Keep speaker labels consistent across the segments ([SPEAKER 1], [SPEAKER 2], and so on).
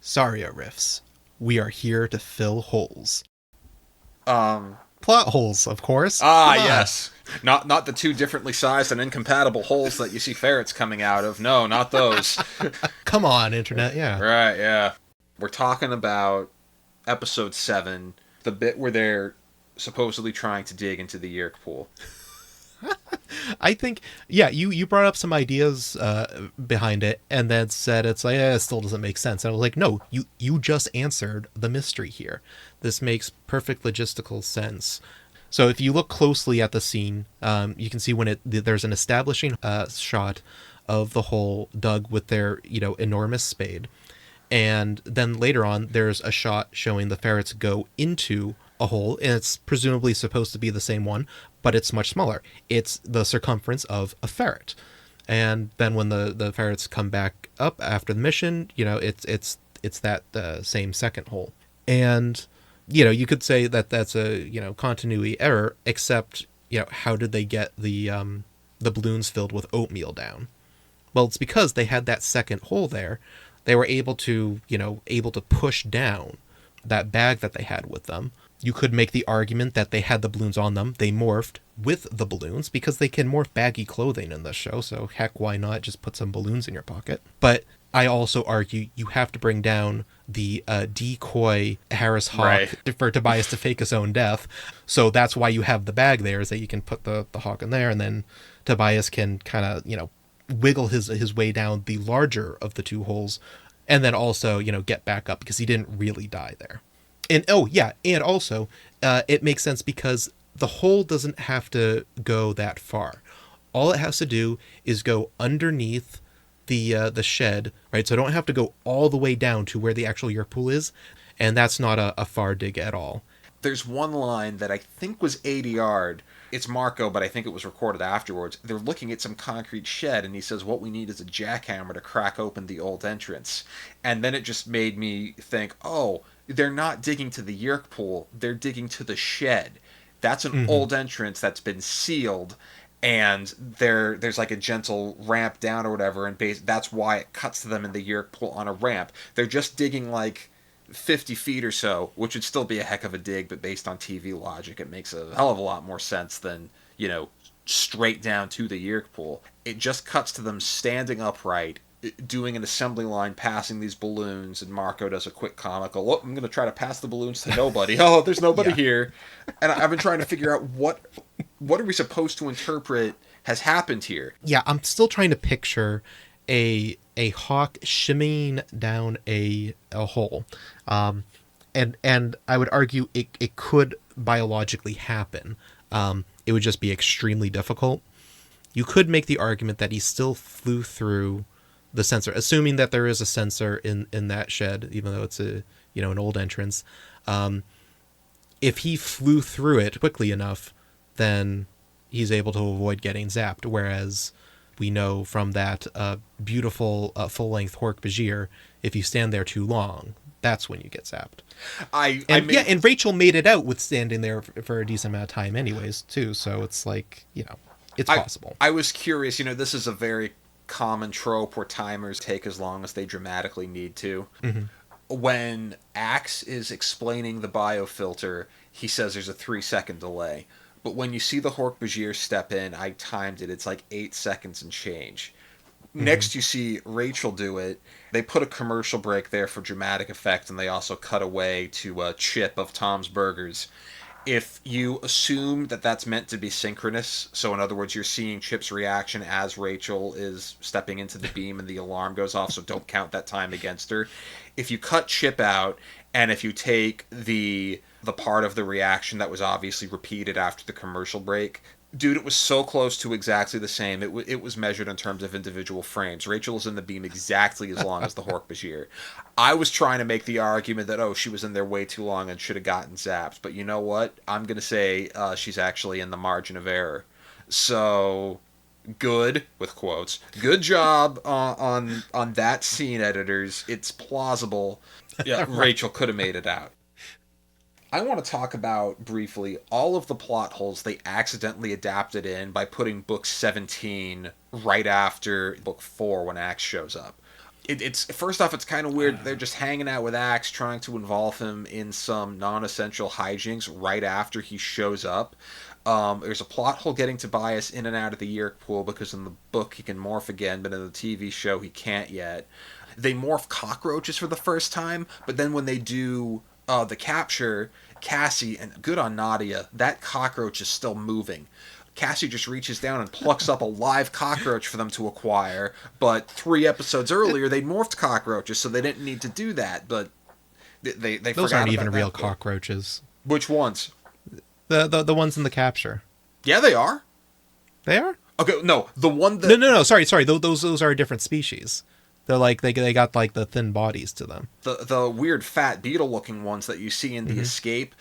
[SPEAKER 1] Sario Riffs. We are here to fill holes.
[SPEAKER 2] Um.
[SPEAKER 1] Plot holes, of course. Come on.
[SPEAKER 2] Yes. Not the two differently sized and incompatible holes that you see ferrets coming out of. No, not those.
[SPEAKER 1] Come on, Internet, yeah.
[SPEAKER 2] Right. Yeah. We're talking about episode 7, the bit where they're supposedly trying to dig into the Yerk pool.
[SPEAKER 1] I think, yeah, you brought up some ideas behind it and then said it's like, it still doesn't make sense. And I was like, no, you just answered the mystery here. This makes perfect logistical sense. So if you look closely at the scene, you can see when there's an establishing shot of the hole dug with their, enormous spade. And then later on, there's a shot showing the ferrets go into a hole, and it's presumably supposed to be the same one, but it's much smaller. It's the circumference of a ferret. And then when the ferrets come back up after the mission, it's that same second hole. And you could say that that's a continuity error, except how did they get the balloons filled with oatmeal down? Well, it's because they had that second hole there. They were able to push down that bag that they had with them. You could make the argument that they had the balloons on them. They morphed with the balloons because they can morph baggy clothing in this show. So heck, why not just put some balloons in your pocket? But I also argue you have to bring down the decoy Harris Hawk
[SPEAKER 2] Right.
[SPEAKER 1] for Tobias to fake his own death. So that's why you have the bag there, is that you can put the Hawk in there, and then Tobias can kind of, wiggle his way down the larger of the two holes, and then also, get back up because he didn't really die there. And and also it makes sense because the hole doesn't have to go that far. All it has to do is go underneath the shed, right? So I don't have to go all the way down to where the actual Yerk pool is, and that's not a far dig at all.
[SPEAKER 2] There's one line that I think was 80 yard. It's Marco, but I think it was recorded afterwards. They're looking at some concrete shed, and he says, what we need is a jackhammer to crack open the old entrance. And then it just made me think, oh, they're not digging to the Yerk pool, they're digging to the shed. That's an old entrance that's been sealed, and there's like a gentle ramp down or whatever, and that's why it cuts to them in the Yerk pool on a ramp. They're just digging like 50 feet or so, which would still be a heck of a dig, but based on TV logic, it makes a hell of a lot more sense than, straight down to the Yerk pool. It just cuts to them standing upright, doing an assembly line, passing these balloons, and Marco does a quick comical, oh, I'm going to try to pass the balloons to nobody. Oh, there's nobody here. And I've been trying to figure out what are we supposed to interpret has happened here.
[SPEAKER 1] Yeah, I'm still trying to picture a hawk shimmying down a hole. And I would argue it could biologically happen. It would just be extremely difficult. You could make the argument that he still flew through the sensor, assuming that there is a sensor in that shed, even though it's an old entrance. If he flew through it quickly enough, then he's able to avoid getting zapped. Whereas we know from that beautiful full-length Hork-Bajir, if you stand there too long, that's when you get zapped. And Rachel made it out with standing there for a decent amount of time anyways, too. So it's like, it's possible.
[SPEAKER 2] I was curious, this is a very common trope where timers take as long as they dramatically need to.
[SPEAKER 1] Mm-hmm.
[SPEAKER 2] When Axe is explaining the biofilter, he says there's a 3-second delay. But when you see the Hork-Bajir step in, I timed it, it's like 8 seconds and change. Mm-hmm. Next you see Rachel do it. They put a commercial break there for dramatic effect, and they also cut away to a Chip of Tom's Burgers. If you assume that that's meant to be synchronous, so in other words, you're seeing Chip's reaction as Rachel is stepping into the beam and the alarm goes off, so don't count that time against her. If you cut Chip out, and if you take the part of the reaction that was obviously repeated after the commercial break, dude, it was so close to exactly the same. It was measured in terms of individual frames. Rachel is in the beam exactly as long as the Hork-Bajir. I was trying to make the argument that, she was in there way too long and should have gotten zapped. But you know what? I'm going to say she's actually in the margin of error. So, good, with quotes, good job on that scene, editors. It's plausible. Yeah, Rachel could have made it out. I want to talk about, briefly, all of the plot holes they accidentally adapted in by putting book 17 right after book 4 when Axe shows up. it's first off, it's kind of weird. They're just hanging out with Axe, trying to involve him in some non-essential hijinks right after he shows up. There's a plot hole getting Tobias in and out of the Yeerk pool because in the book he can morph again, but in the TV show he can't yet. They morph cockroaches for the first time, but then when they do the capture, Cassie, and good on Nadia, that cockroach is still moving. Cassie just reaches down and plucks up a live cockroach for them to acquire, but 3 episodes earlier they morphed cockroaches, so they didn't need to do that, but they
[SPEAKER 1] Those
[SPEAKER 2] forgot
[SPEAKER 1] aren't
[SPEAKER 2] about
[SPEAKER 1] even real
[SPEAKER 2] that.
[SPEAKER 1] cockroaches.
[SPEAKER 2] Which ones?
[SPEAKER 1] The ones in the capture.
[SPEAKER 2] Yeah, they are.
[SPEAKER 1] They are?
[SPEAKER 2] Okay, no, the one that...
[SPEAKER 1] No. Sorry. Those are a different species. They're like they got like the thin bodies to them.
[SPEAKER 2] The weird fat beetle looking ones that you see in the Escape,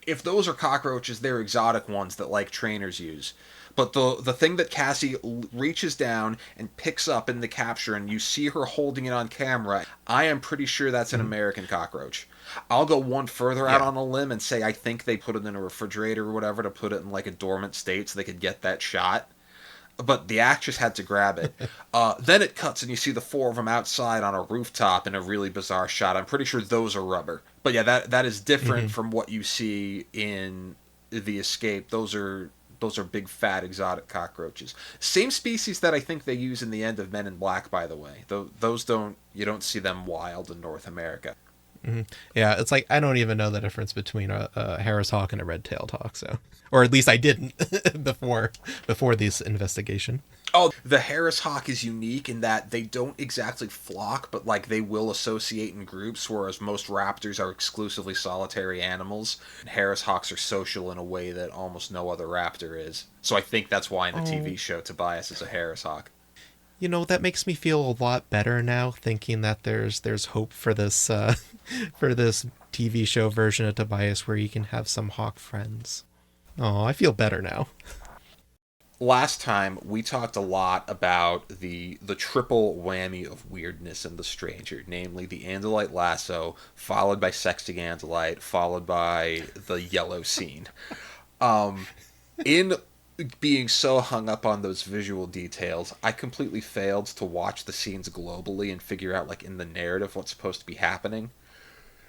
[SPEAKER 2] if those are cockroaches, they're exotic ones that like trainers use. But the thing that Cassie reaches down and picks up in the capture, and you see her holding it on camera, I am pretty sure that's an American cockroach. I'll go one further out on a limb and say I think they put it in a refrigerator or whatever to put it in like a dormant state so they could get that shot. But the actress had to grab it. Then it cuts and you see the 4 of them outside on a rooftop in a really bizarre shot. I'm pretty sure those are rubber. But yeah, that is different from what you see in The Escape. Those are big fat exotic cockroaches. Same species that I think they use in the end of Men in Black, by the way. Those you don't see them wild in North America.
[SPEAKER 1] Yeah, it's like I don't even know the difference between a Harris hawk and a red-tailed hawk, so, or at least I didn't before this investigation.
[SPEAKER 2] Oh, the Harris hawk is unique in that they don't exactly flock, but like they will associate in groups, whereas most raptors are exclusively solitary animals. Harris hawks are social in a way that almost no other raptor is. So I think that's why in the TV show Tobias is a Harris hawk.
[SPEAKER 1] You know, that makes me feel a lot better now, thinking that there's hope for this for this TV show version of Tobias where you can have some hawk friends. Oh, I feel better now.
[SPEAKER 2] Last time we talked a lot about the triple whammy of weirdness in The Stranger, namely the Andalite lasso, followed by sexy Andalite, followed by the yellow scene. In being so hung up on those visual details, I completely failed to watch the scenes globally and figure out, like, in the narrative what's supposed to be happening.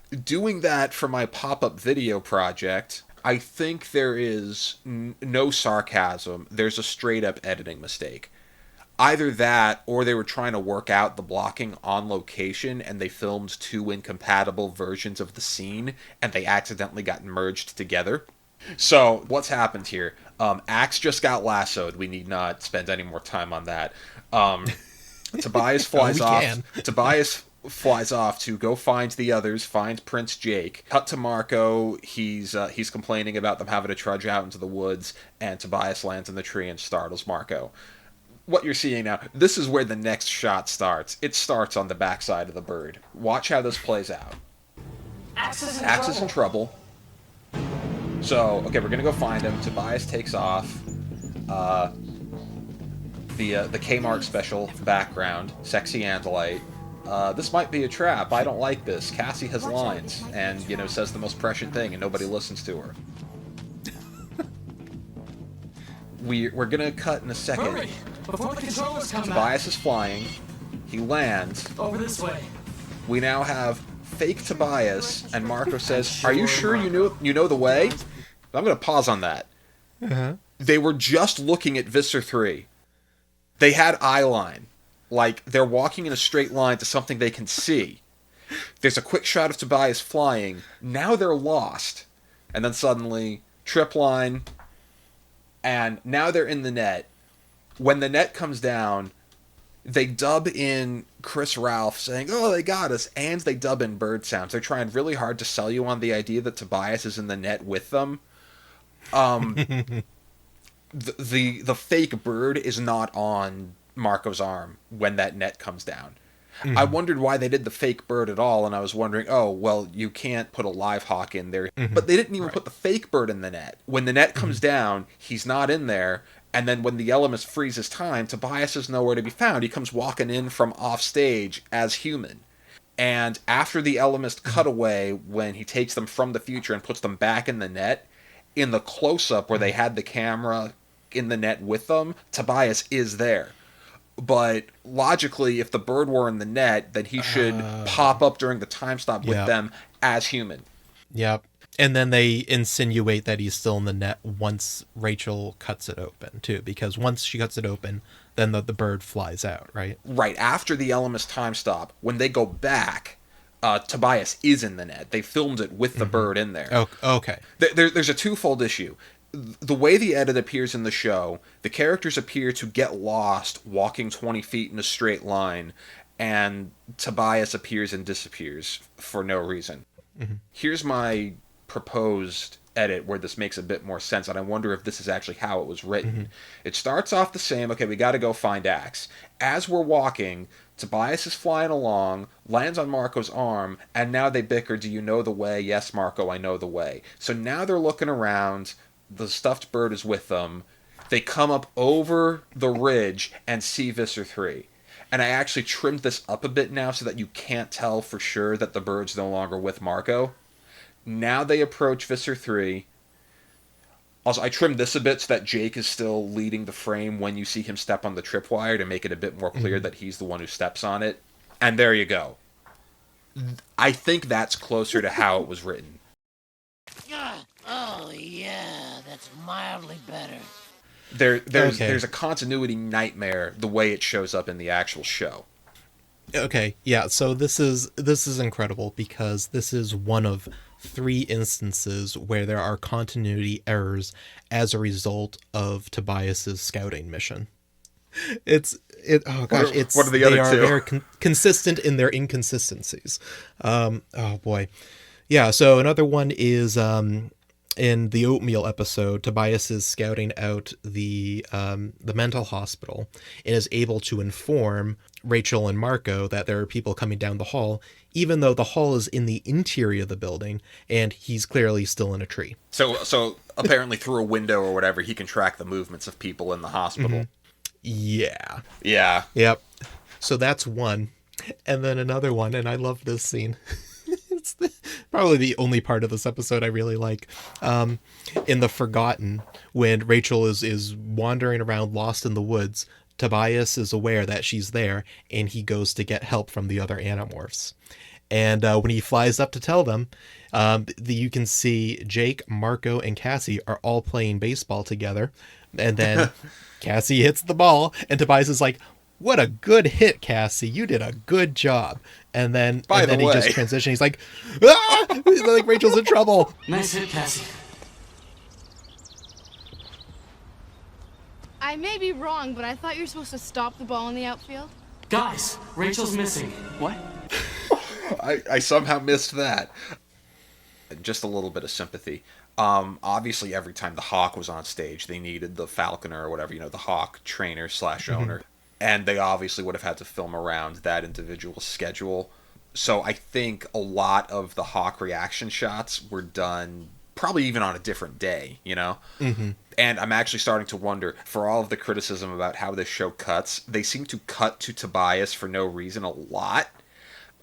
[SPEAKER 2] Doing that for my pop-up video project, I think there is no sarcasm. There's a straight-up editing mistake. Either that, or they were trying to work out the blocking on location, and they filmed 2 incompatible versions of the scene, and they accidentally got merged together. So, what's happened here? Axe just got lassoed. We need not spend any more time on that. Tobias flies off. Tobias flies off to go find the others, find Prince Jake. Cut to Marco. He's complaining about them having to trudge out into the woods, and Tobias lands in the tree and startles Marco. What you're seeing now, this is where the next shot starts. It starts on the backside of the bird. Watch how this plays out. Axe is in trouble. So, okay, we're gonna go find him. Tobias takes off. The Kmart special background, sexy Andalite. This might be a trap. I don't like this. Cassie has lines, and says the most prescient thing, and nobody listens to her. We're gonna cut in a second.
[SPEAKER 3] Hurry! Before the controllers come
[SPEAKER 2] Tobias is flying. He lands.
[SPEAKER 3] Over this way.
[SPEAKER 2] We now have fake Tobias, and Marco says, "Are you sure you know the way?" I'm going to pause on that. They were just looking at Visser 3. They had eye line. Like, they're walking in a straight line to something they can see. There's a quick shot of Tobias flying. Now they're lost. And then suddenly, trip line, and now they're in the net. When the net comes down, they dub in Chris Ralph saying, "Oh, they got us," and they dub in bird sounds. They're trying really hard to sell you on the idea that Tobias is in the net with them. The fake bird is not on Marco's arm when that net comes down. I wondered why they did the fake bird at all, and I was wondering, oh, well, you can't put a live hawk in there. But they didn't even put the fake bird in the net. When the net comes down, he's not in there, and then when the Ellimist freezes time, Tobias is nowhere to be found. He comes walking in from off stage as human. And after the Ellimist cutaway, when he takes them from the future and puts them back in the net, in the close-up where they had the camera in the net with them, Tobias is there. But logically, if the bird were in the net, then he should pop up during the time stop with
[SPEAKER 1] Yeah.
[SPEAKER 2] them as human.
[SPEAKER 1] Yep. And then they insinuate that he's still in the net once Rachel cuts it open, too, because once she cuts it open, then the bird flies out, right?
[SPEAKER 2] Right after the Elemis time stop, when they go back, Tobias is in the net. They filmed it with the bird in there.
[SPEAKER 1] Oh, okay.
[SPEAKER 2] There's a twofold issue. The way the edit appears in the show, the characters appear to get lost walking 20 feet in a straight line, and Tobias appears and disappears for no reason. Here's my proposed edit where this makes a bit more sense, and I wonder if this is actually how it was written. It starts off the same, okay, we gotta go find Axe. As we're walking, Tobias is flying along, lands on Marco's arm, and now they bicker, do you know the way? Yes, Marco, I know the way. So now they're looking around, the stuffed bird is with them, they come up over the ridge and see Visser 3. And I actually trimmed this up a bit now so that you can't tell for sure that the bird's no longer with Marco. Now they approach Visser 3. Also, I trimmed this a bit so that Jake is still leading the frame when you see him step on the tripwire to make it a bit more clear that he's the one who steps on it. And there you go. I think that's closer to how it was written.
[SPEAKER 4] Oh, yeah, that's mildly better.
[SPEAKER 2] There's a continuity nightmare the way it shows up in the actual show.
[SPEAKER 1] Okay, yeah, so this is incredible because this is one of 3 instances where there are continuity errors as a result of Tobias's scouting mission. What are
[SPEAKER 2] the
[SPEAKER 1] they
[SPEAKER 2] other
[SPEAKER 1] are
[SPEAKER 2] two?
[SPEAKER 1] very consistent in their inconsistencies. Oh boy. Yeah, so another one is in the oatmeal episode, Tobias is scouting out the mental hospital and is able to inform Rachel and Marco that there are people coming down the hall, even though the hall is in the interior of the building and he's clearly still in a tree.
[SPEAKER 2] So apparently through a window or whatever, he can track the movements of people in the hospital.
[SPEAKER 1] Yeah.
[SPEAKER 2] Yeah.
[SPEAKER 1] Yep. So that's one. And then another one, and I love this scene. It's probably the only part of this episode I really like. In The Forgotten, when Rachel is wandering around lost in the woods, Tobias is aware that she's there, and he goes to get help from the other Animorphs. And when he flies up to tell them, you can see Jake, Marco, and Cassie are all playing baseball together. And then Cassie hits the ball, and Tobias is like, "What a good hit, Cassie. You did a good job." And then, he just transitions. He's like, "Ah!" Like Rachel's in trouble.
[SPEAKER 3] Nice hit, Cassie.
[SPEAKER 5] I may be wrong, but I thought you were supposed to stop the ball in the outfield.
[SPEAKER 3] Guys, Rachel's missing. What?
[SPEAKER 2] I somehow missed that. Just a little bit of sympathy. Obviously, every time the Hawk was on stage, they needed the Falconer or whatever, the Hawk trainer / owner. And they obviously would have had to film around that individual's schedule. So I think a lot of the Hawk reaction shots were done probably even on a different day, And I'm actually starting to wonder, for all of the criticism about how this show cuts, they seem to cut to Tobias for no reason a lot.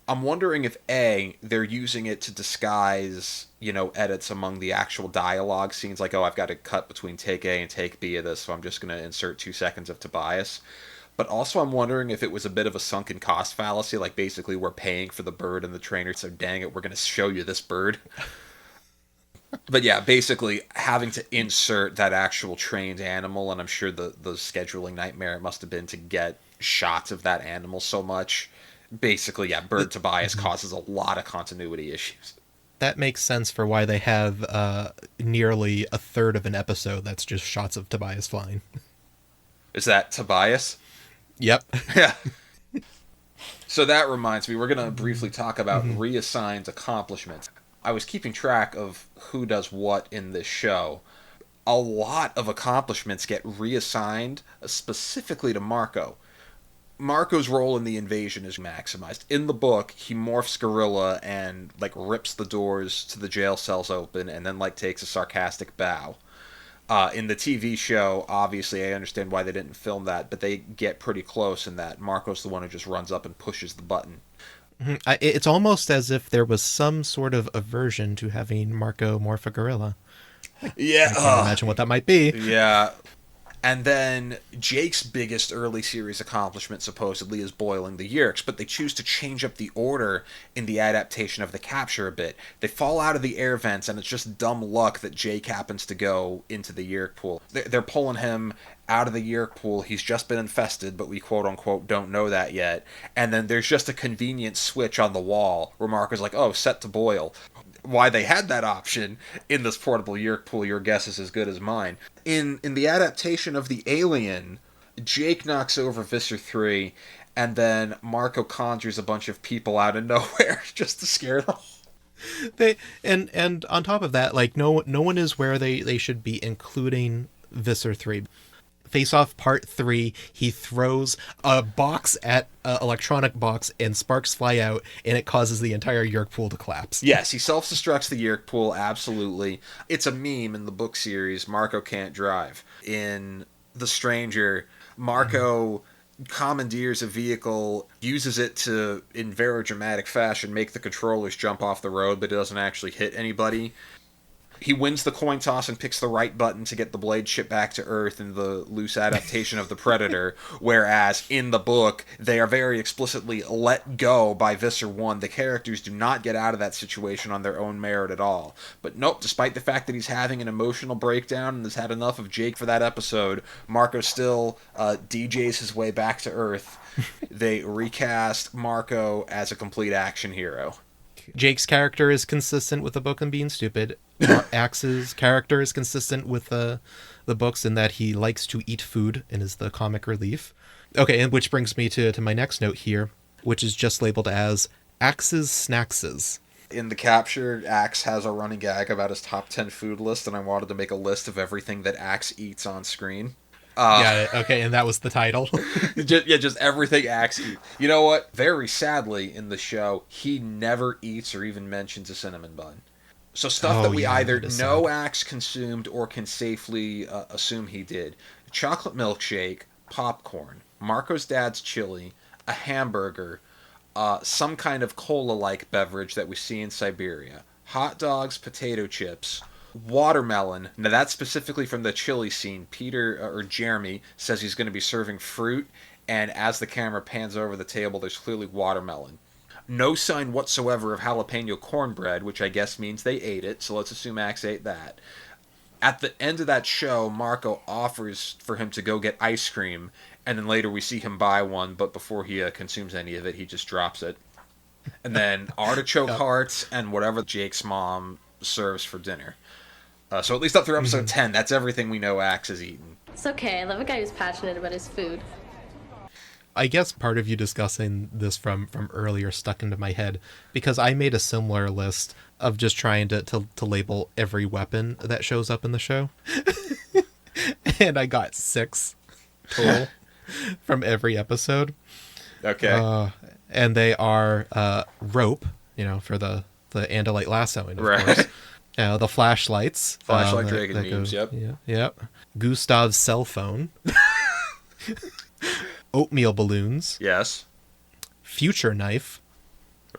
[SPEAKER 2] I'm wondering if A, they're using it to disguise, edits among the actual dialogue scenes, like, oh, I've got to cut between take A and take B of this, so I'm just going to insert 2 seconds of Tobias. But also I'm wondering if it was a bit of a sunken cost fallacy, like basically we're paying for the bird and the trainer, so dang it, we're going to show you this bird. But yeah, basically having to insert that actual trained animal, and I'm sure the scheduling nightmare it must have been to get shots of that animal so much. Basically, yeah, Bird Tobias causes a lot of continuity issues.
[SPEAKER 1] That makes sense for why they have nearly a third of an episode that's just shots of Tobias flying.
[SPEAKER 2] Is that Tobias?
[SPEAKER 1] Yep.
[SPEAKER 2] Yeah. So that reminds me, we're going to briefly talk about Reassigned's accomplishments. I was keeping track of who does what in this show. A lot of accomplishments get reassigned specifically to Marco. Marco's role in the invasion is maximized. In the book, he morphs gorilla and rips the doors to the jail cells open and then takes a sarcastic bow. In the TV show, obviously, I understand why they didn't film that, but they get pretty close in that Marco's the one who just runs up and pushes the button.
[SPEAKER 1] It's almost as if there was some sort of aversion to having Marco morph a gorilla.
[SPEAKER 2] Yeah.
[SPEAKER 1] I can't imagine what that might be.
[SPEAKER 2] Yeah. And then Jake's biggest early series accomplishment supposedly is boiling the Yeerks, but they choose to change up the order in the adaptation of the capture a bit. They fall out of the air vents, and it's just dumb luck that Jake happens to go into the Yeerk pool. They're pulling him out of the Yeerk pool. He's just been infested, but we quote-unquote don't know that yet. And then there's just a convenient switch on the wall where Marco's like, oh, set to boil. Why they had that option in this portable Yeerk pool, your guess is as good as mine. In the adaptation of the Alien, Jake knocks over Visser 3, and then Marco conjures a bunch of people out of nowhere just to scare them.
[SPEAKER 1] And on top of that, like no one is where they should be, including Visser 3. Face Off Part 3, he throws a box at an electronic box and sparks fly out, and it causes the entire Yeerk pool to collapse.
[SPEAKER 2] Yes, he self-destructs the Yeerk pool, absolutely. It's a meme in the book series, Marco Can't Drive. In The Stranger, Marco commandeers a vehicle, uses it to, in very dramatic fashion, make the controllers jump off the road, but it doesn't actually hit anybody. He wins the coin toss and picks the right button to get the blade shipped back to Earth in the loose adaptation of The Predator, whereas in the book, they are very explicitly let go by Visser 1. The characters do not get out of that situation on their own merit at all. But nope, despite the fact that he's having an emotional breakdown and has had enough of Jake for that episode, Marco still DJs his way back to Earth. They recast Marco as a complete action hero.
[SPEAKER 1] Jake's character is consistent with the book and being stupid. Axe's character is consistent with the books in that he likes to eat food and is the comic relief. Okay, and which brings me to my next note here, which is just labeled as Axe's Snackses.
[SPEAKER 2] In the capture, Axe has a running gag about his top 10 food list, and I wanted to make a list of everything that Axe eats on screen.
[SPEAKER 1] Yeah, okay, and that was the title.
[SPEAKER 2] just everything Axe eats. You know what? Very sadly, in the show, he never eats or even mentions a cinnamon bun. So stuff that we either know Axe consumed or can safely assume he did. Chocolate milkshake, popcorn, Marco's dad's chili, a hamburger, some kind of cola-like beverage that we see in Siberia, hot dogs, potato chips, watermelon. Now that's specifically from the chili scene. Peter, or Jeremy, says he's going to be serving fruit, and as the camera pans over the table, there's clearly watermelon. No sign whatsoever of jalapeno cornbread, which I guess means they ate it, so let's assume Axe ate that. At the end of that show, Marco offers for him to go get ice cream, and then later we see him buy one, but before he consumes any of it, he just drops it. And then artichoke hearts and whatever Jake's mom serves for dinner. So at least up through episode 10, that's everything we know Axe has eaten.
[SPEAKER 6] It's okay, I love a guy who's passionate about his food.
[SPEAKER 1] I guess part of you discussing this from earlier stuck into my head, because I made a similar list of just trying to label every weapon that shows up in the show. And I got 6 total from every episode.
[SPEAKER 2] Okay.
[SPEAKER 1] And they are rope, for the Andalite lassoing, of course. The flashlights.
[SPEAKER 2] Flashlight dragon memes, yep.
[SPEAKER 1] Yep. Gustav's cell phone. Oatmeal balloons.
[SPEAKER 2] Yes.
[SPEAKER 1] Future knife.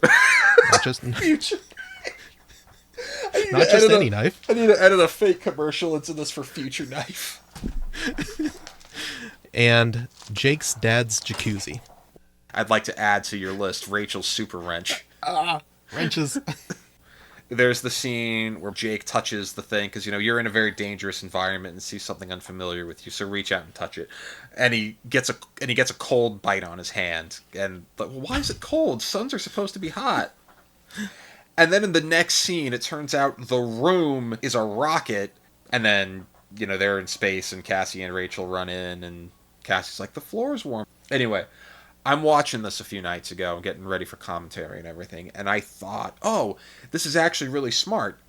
[SPEAKER 1] Not just
[SPEAKER 2] Future
[SPEAKER 1] not just any knife.
[SPEAKER 2] I need to edit a fake commercial into this for Future Knife.
[SPEAKER 1] And Jake's dad's jacuzzi.
[SPEAKER 2] I'd like to add to your list Rachel's super wrench.
[SPEAKER 1] Wrenches.
[SPEAKER 2] There's the scene where Jake touches the thing, because, you're in a very dangerous environment and see something unfamiliar with you, so reach out and touch it. And he gets a cold bite on his hand. And why is it cold? Suns are supposed to be hot. And then in the next scene, it turns out the room is a rocket, and then, they're in space, and Cassie and Rachel run in, and Cassie's like, the floor's warm. Anyway, I'm watching this a few nights ago, getting ready for commentary and everything, and I thought, oh, this is actually really smart.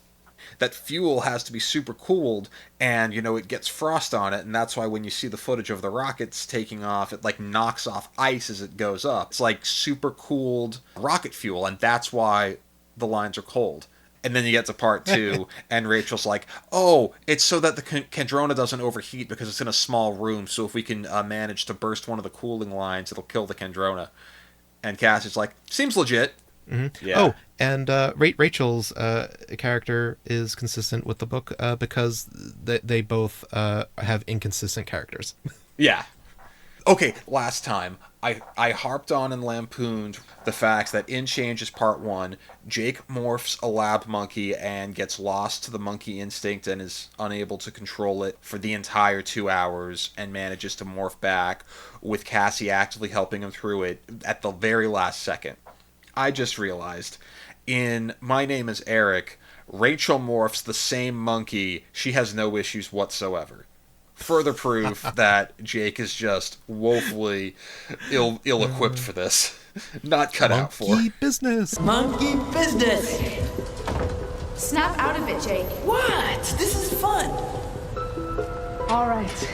[SPEAKER 2] That fuel has to be super cooled, and, it gets frost on it, and that's why when you see the footage of the rockets taking off, it, knocks off ice as it goes up. It's, super cooled rocket fuel, and that's why the lines are cold. And then you get to part 2, and Rachel's like, oh, it's so that the Kendrona doesn't overheat because it's in a small room, so if we can manage to burst one of the cooling lines, it'll kill the Kendrona. And Cassie's like, seems legit. Yeah.
[SPEAKER 1] Oh, and Rachel's character is consistent with the book because they both have inconsistent characters.
[SPEAKER 2] Yeah. Okay, last time, I harped on and lampooned the fact that in Changes Part 1, Jake morphs a lab monkey and gets lost to the monkey instinct and is unable to control it for the entire 2 hours and manages to morph back, with Cassie actively helping him through it at the very last second. I just realized, in My Name is Eric, Rachel morphs the same monkey. She has no issues whatsoever. Further proof that Jake is just woefully ill-equipped for this. Not cut out for.
[SPEAKER 1] Monkey business.
[SPEAKER 7] Monkey business!
[SPEAKER 5] Snap out of it, Jake.
[SPEAKER 7] What? This is fun!
[SPEAKER 3] All right.